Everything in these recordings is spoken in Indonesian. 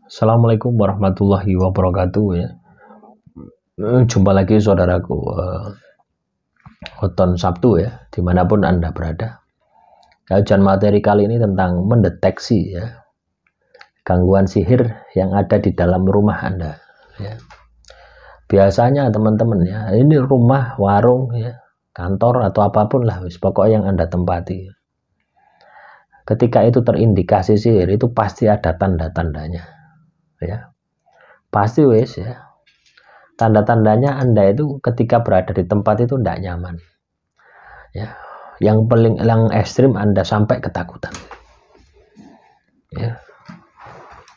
Assalamualaikum warahmatullahi wabarakatuh ya. Jumpa lagi saudaraku, weton Sabtu ya, dimanapun Anda berada. Kajian materi kali ini tentang mendeteksi ya gangguan sihir yang ada di dalam rumah Anda ya. Biasanya teman-teman ya, ini rumah, warung ya, kantor atau apapun lah, pokoknya yang Anda tempati. Ketika itu terindikasi sihir, itu pasti ada tanda-tandanya ya. Pasti wes ya. Tanda-tandanya Anda itu ketika berada di tempat itu tidak nyaman ya. Yang ekstrim Anda sampai ketakutan ya.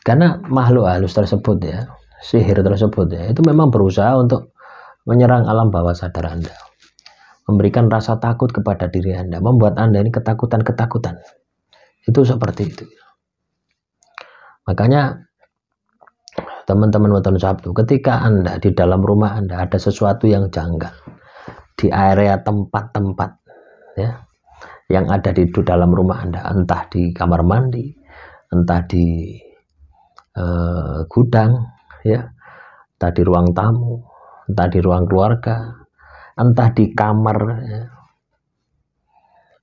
Karena makhluk halus tersebut ya, sihir tersebut ya, itu memang berusaha untuk menyerang alam bawah sadar Anda, memberikan rasa takut kepada diri Anda, membuat Anda ini ketakutan-ketakutan. Itu seperti itu. Makanya teman-teman weton Sabtu, ketika Anda di dalam rumah Anda ada sesuatu yang janggal di area tempat-tempat ya yang ada di dalam rumah Anda, entah di kamar mandi, entah di gudang ya, entah di ruang tamu, entah di ruang keluarga, entah di kamar ya.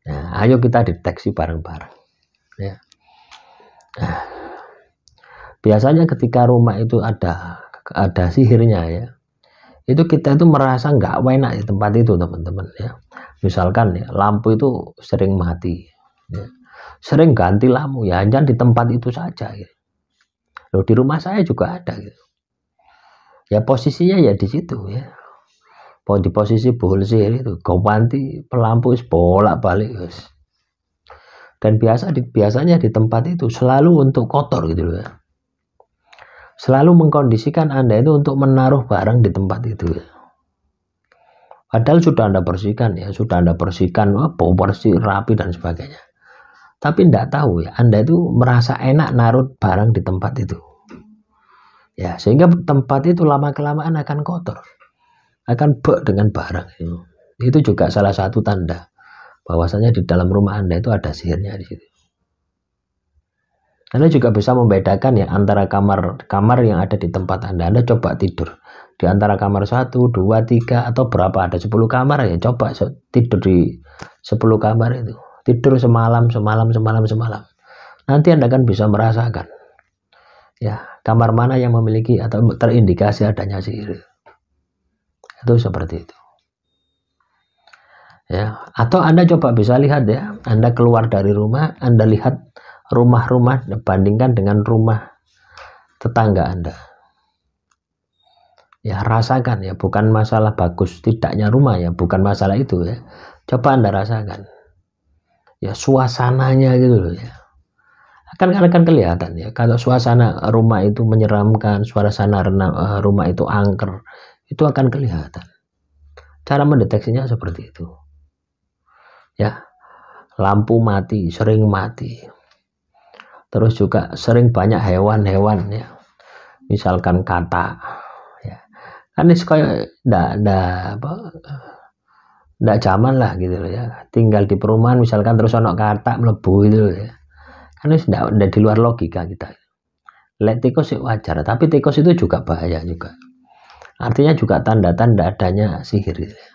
Nah, ayo kita deteksi bareng-bareng ya. Nah, biasanya ketika rumah itu ada sihirnya ya, itu kita itu merasa nggak enak di tempat itu teman-teman ya. Misalkan ya, lampu itu sering mati ya. Sering ganti lampu ya, hanya di tempat itu saja ya. Loh, di rumah saya juga ada gitu. Ya posisinya ya di situ ya. Di posisi bohol sihir itu, ganti pelampu bolak-balik guys. Dan biasanya di tempat itu selalu untuk kotor gitu loh ya. Selalu mengkondisikan Anda itu untuk menaruh barang di tempat itu ya. Padahal sudah Anda bersihkan ya, bau bersih, rapi dan sebagainya. Tapi tidak tahu ya, Anda itu merasa enak naruh barang di tempat itu. Ya, sehingga tempat itu lama-kelamaan akan kotor. Akan bek dengan barang. Itu juga salah satu tanda bahwasanya di dalam rumah Anda itu ada sihirnya di situ. Anda juga bisa membedakan ya antara kamar yang ada di tempat Anda. Anda coba tidur di antara kamar 1, 2, 3 atau berapa, ada 10 kamar ya, coba tidur di 10 kamar itu. Tidur semalam. Nanti Anda kan bisa merasakan ya, kamar mana yang memiliki atau terindikasi adanya sihir. Itu seperti itu. Ya, atau Anda coba bisa lihat ya, Anda keluar dari rumah, Anda lihat rumah-rumah, bandingkan dengan rumah tetangga Anda. Ya, rasakan ya, bukan masalah bagus tidaknya rumah ya, bukan masalah itu ya. Coba Anda rasakan. Ya, suasananya gitu loh ya. Akan kelihatan ya, kalau suasana rumah itu menyeramkan, suasana rumah itu angker, itu akan kelihatan. Cara mendeteksinya seperti itu. Ya, lampu mati, sering mati. Terus juga sering banyak hewan-hewan ya. Misalkan katak ya. Kan ini kayak ndak zaman lah gitu loh ya. Tinggal di perumahan misalkan terus ono katak mlebu itu ya. Kan ini ndak di luar logika kita. Lek tikus wajar, tapi tikus itu juga bahaya juga. Artinya juga tanda-tanda adanya sihir gitu ya.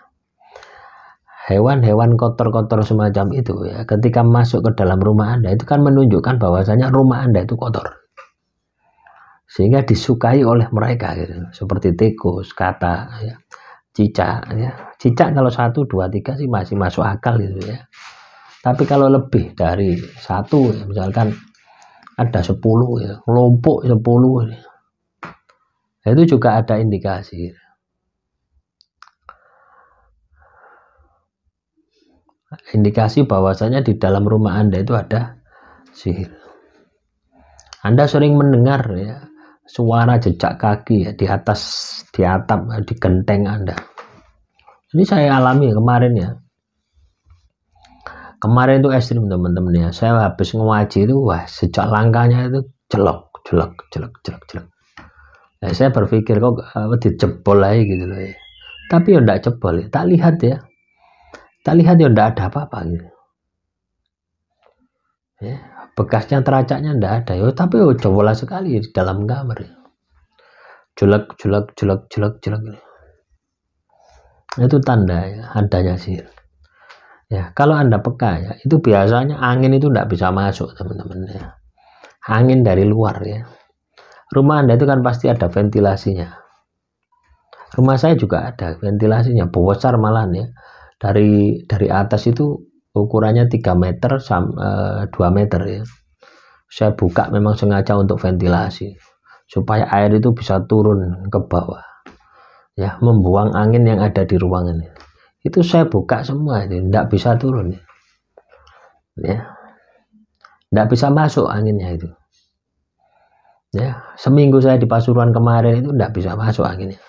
Hewan-hewan kotor-kotor semacam itu ya, ketika masuk ke dalam rumah Anda itu kan menunjukkan bahwasanya rumah Anda itu kotor, sehingga disukai oleh mereka gitu. Seperti tikus, katak ya, cicak ya. Cicak kalau 1, 2, 3 sih masih masuk akal gitu ya. Tapi kalau lebih dari 1 ya, misalkan ada 10 ya, kelompok 10 ya, itu juga ada indikasi. Indikasi bahwasanya di dalam rumah Anda itu ada sihir. Anda sering mendengar ya suara jejak kaki ya, di atap, di genteng Anda. Ini saya alami kemarin ya. Kemarin itu ekstrim teman-teman ya. Saya habis ngaji itu, wah, sejak langkahnya itu jelek. Nah, saya berpikir kok dijebol aja gitu loh ya. Tapi ya enggak jebol ya. Tak lihat ya enggak ada apa-apa gitu. Ya, bekasnya teracaknya ndak ada ya, tapi cobalah sekali di dalam kamar ya. Jelek itu tanda ya, adanya sihir ya. Kalau Anda peka ya, itu biasanya angin itu ndak bisa masuk teman-teman ya, angin dari luar ya. Rumah Anda itu kan pasti ada ventilasinya. Rumah saya juga ada ventilasinya, besar malahan ya. Dari atas itu ukurannya 3 meter 2 meter ya. Saya buka memang sengaja untuk ventilasi supaya air itu bisa turun ke bawah ya, membuang angin yang ada di ruangan itu. Saya buka semua itu, tidak bisa turun ya, tidak bisa masuk anginnya itu ya. Seminggu saya di Pasuruan kemarin itu tidak bisa masuk anginnya.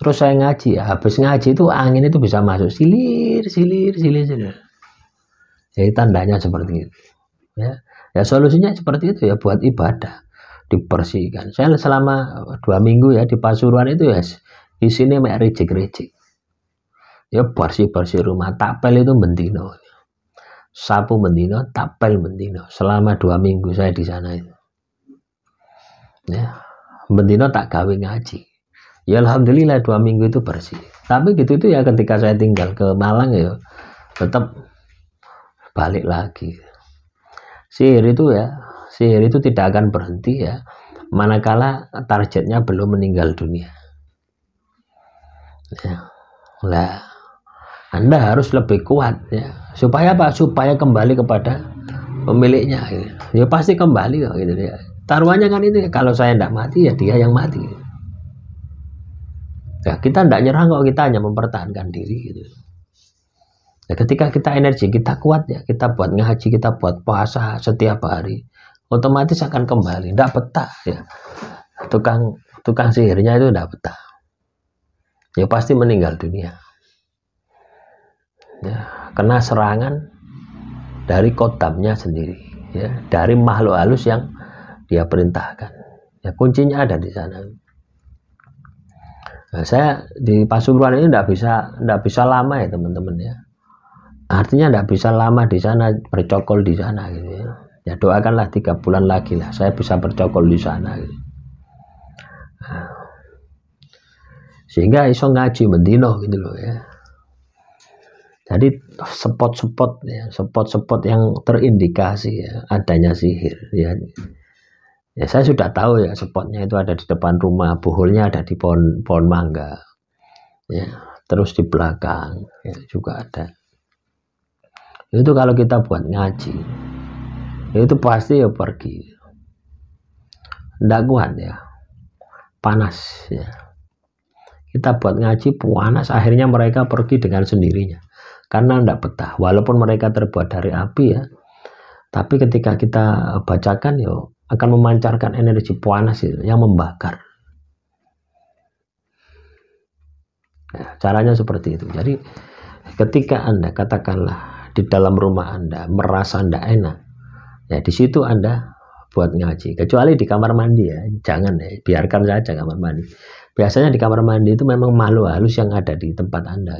Terus saya ngaji ya, habis ngaji itu angin itu bisa masuk, silir. Jadi tandanya seperti itu ya. Ya solusinya seperti itu ya, buat ibadah dibersihkan. Saya selama 2 minggu ya di Pasuruan itu ya, di sini mek rejek ya, bersih rumah. Tapel itu mendino, sapu mendino, tapel mendino. Selama 2 minggu saya di sana itu ya, mendino tak gawe ngaji ya, alhamdulillah 2 minggu itu bersih. Tapi gitu itu ya, ketika saya tinggal ke Malang ya tetap balik lagi. Sihir itu tidak akan berhenti ya, manakala targetnya belum meninggal dunia ya. Nah, Anda harus lebih kuat ya, supaya apa? Supaya kembali kepada pemiliknya ya, pasti kembali kok gitu ya. Taruhannya kan itu ya, kalau saya tidak mati ya dia yang mati ya. Kita tidak nyerang kok, kita hanya mempertahankan diri gitu ya. Ketika kita energi kita kuat ya, kita buat ngaji, kita buat puasa setiap hari, otomatis akan kembali. Tidak betah ya, tukang sihirnya itu tidak betah ya, pasti meninggal dunia ya, kena serangan dari kodamnya sendiri ya, dari makhluk halus yang dia perintahkan ya. Kuncinya ada di sana. Nah, saya di Pasuruan ini tidak bisa lama ya teman-teman ya. Artinya tidak bisa lama di sana, bercokol di sana gitu ya. Ya doakanlah 3 bulan lagi lah saya bisa bercokol di sana gitu. Nah, sehingga iso ngaji mendino gitu loh ya. Jadi spot-spot yang terindikasi ya adanya sihir ya. Ya saya sudah tahu ya, spotnya itu ada di depan rumah, buhulnya ada di pohon mangga ya, terus di belakang ya juga ada. Itu kalau kita buat ngaji itu pasti ya pergi, ndak kuat ya, panas ya. Kita buat ngaji panas, akhirnya mereka pergi dengan sendirinya karena ndak betah. Walaupun mereka terbuat dari api ya, tapi ketika kita bacakan ya akan memancarkan energi panas itu yang membakar. Nah, caranya seperti itu. Jadi ketika Anda katakanlah di dalam rumah Anda merasa Anda enak ya, di situ Anda buat ngaji. Kecuali di kamar mandi ya, jangan ya, biarkan saja kamar mandi. Biasanya di kamar mandi itu memang makhluk halus yang ada di tempat Anda,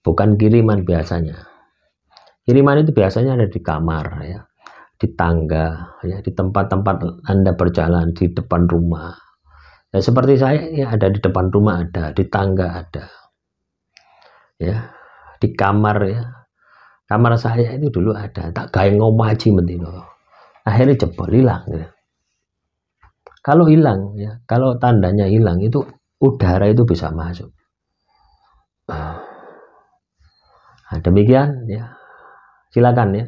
bukan kiriman. Biasanya kiriman itu biasanya ada di kamar ya, di tangga ya, di tempat-tempat Anda berjalan, di depan rumah ya. Seperti saya ya, ada di depan rumah, ada di tangga, ada ya, di kamar ya. Kamar saya itu dulu ada, tak gawe ngomaji mendino, akhirnya jebol, hilang ya. Kalau hilang ya, kalau tandanya hilang itu udara itu bisa masuk. Nah, demikian ya, silakan ya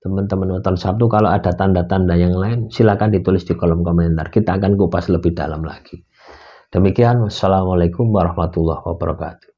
teman-teman nonton Sabtu, kalau ada tanda-tanda yang lain silakan ditulis di kolom komentar, kita akan kupas lebih dalam lagi. Demikian, wassalamualaikum warahmatullahi wabarakatuh.